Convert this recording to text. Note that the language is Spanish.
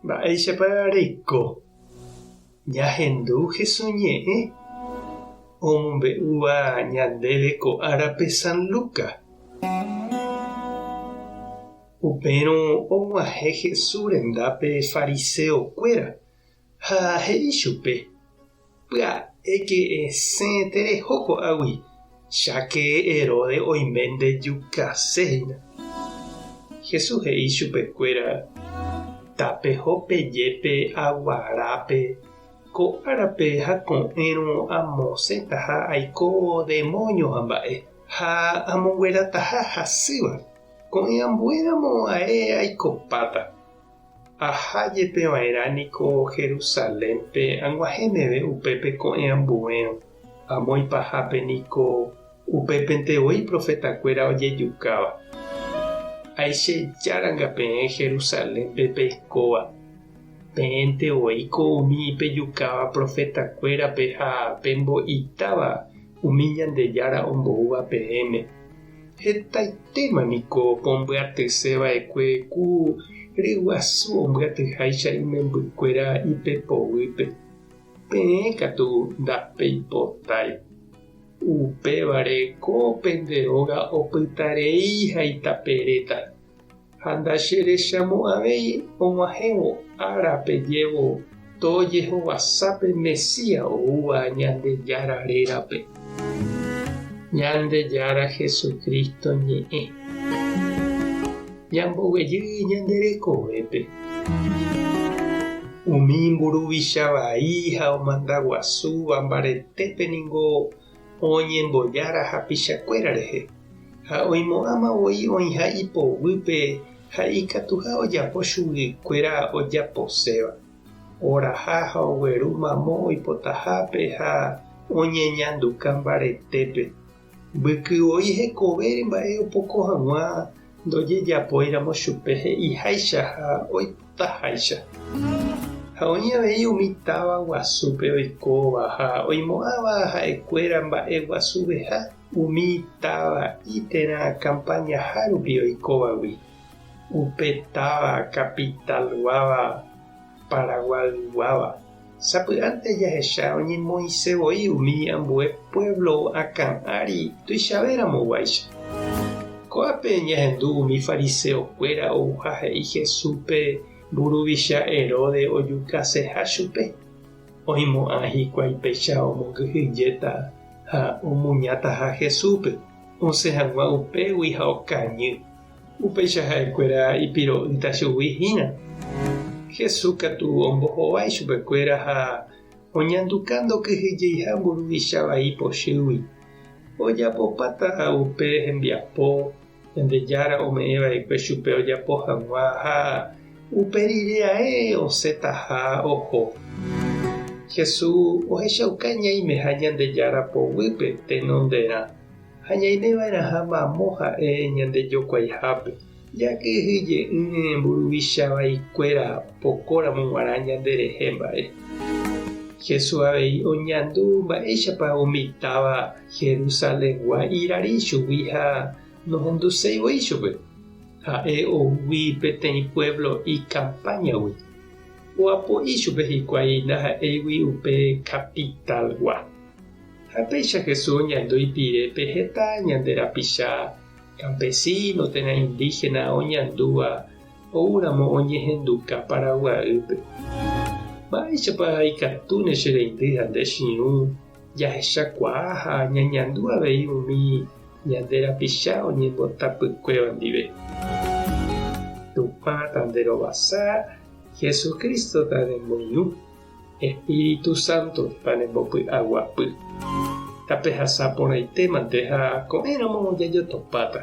Mba'éichapa reiko. Ñahendu Jesús ñe'ẽ omombe'úva ñandéve ko árape San Lucas. Upérõ og̃uahẽ Jesús rendápe fariseokuéra ha he'i chupe: pya'éke esẽ tereho ko'águi cháke Herode oime ndejukaséhina. Jesús he'i chupekuéra: tapeho pejépe aguarápe ko árape ha ko'ẽrõ amosẽta ha aiko demonio ha mba'e, ha amonguerataha hasýva. Ko'ẽ ambuéramo ae aikopáta. Ahájepeva'erãniko Jerusalénpe ag̃uahẽmeve upépe ko'ẽ ambuérõ. Amoipahápeniko upépentevoi profetakuéra ojejukáva. Aichejárango peẽ Jerusalénpe peikóva. Peẽntevoi umi pejukáva profetakuérape ha pembo'itáva umi Ñandejára omboúva peẽme. Hetaitémaniko pombyatyseva'ekue ku ryguasu ombyatyháicha imembykuéra ipepovýpe. Peẽ katu ndapeipotái. Upévare ko penderóga opytarei ha itaperéta. Ha ndacherechamo'ãvéi og̃uahẽvo árapejévo tojehovasápe Mesías oúva Ñandejára rérape. Ñandejára Jesucristo ñe'ẽ. Ñamboguejy ñande rekovépe. Umi mburuvichavai ha omandaguasúva mbaretépe ningo oñembojára hapichakuéra rehe. Ha oimo'ãmavoi oĩha ipovýpe ha ikatuha ojapo chuguikuéra ojaposéva. Oraha ha ogueru mamo oipotahápe ha oñeñanduka mbaretépe. Mbykyvoi hekovére mba'e opoko hag̃ua ndojejapóiramo chupe he'iháicha ha oipotaháicha. Ha oñavei umi táva guasúpe oikóva ha oimo'ãva ha'ekuéra mba'e guasuveha umi táva ítera campañaha rupi oikóvagui. Upe táva capitalguáva Paraguayguáva. Sapy'ánte jahecha oñemoĩsevoi umi ambue pueblo akã'ári tuichavéramo-guáicha. Ko'ápe ñahendu umi fariseokuéra ouha he'i Jesúspe mburuvicha Herode ojukaseha chupe. Oimo'ã hikuái péicha omongyhyjéta ha omuñátaha Jesúspe. Osẽ hag̃ua upégui ha okañy. Upéicha ha'ekuéra ipiro'ýta chugui hína. Jesús katu ombohovái chupekuéra ha oñanduka ndokyhyjeiha mburuvichavai pochýgui. Ojapopáta upe hembiapo Ñandejára ome'ẽva'ekue chupe ojapo hag̃ua ha uperire ae osẽtaha oho. Jesús ohechauka ñaime ha Ñandejára povýpe tenonderã. Ha ñaimeva'erãha mamo ha'e ñandejokuaihápe. Jakyhyje'ỹ mburuvichava'ikuéra pokóramo g̃uarã ñanderehe mba'e. Jesús avei oñandu mba'éichapa umitáva Jerusaléngua irari chugui ha nohenduséivoi chupe. Ha'e oúgui peteĩ pueblo icampañagui. Oapo'i chupe hikuái ndaha'éigui upe capitalgua. Ha péicha Jesús oñandu ipirépe heta ñanderapicha campesino térã indígena oñandúva oúramo oñehenduka Paraguaýpe. Mba'éichapa ikatúne che reindy ha nde chiũ jahechakuaa ha ñañandu avei umi ñanderapicha oñembotapykuéva ndive. Tupã tanderovasa Jesucristo tanemboyũ. Espíritu Santo tanembopy'aguapy. Tapehasaporãitémante ha ko'ẽramo jajotopáta.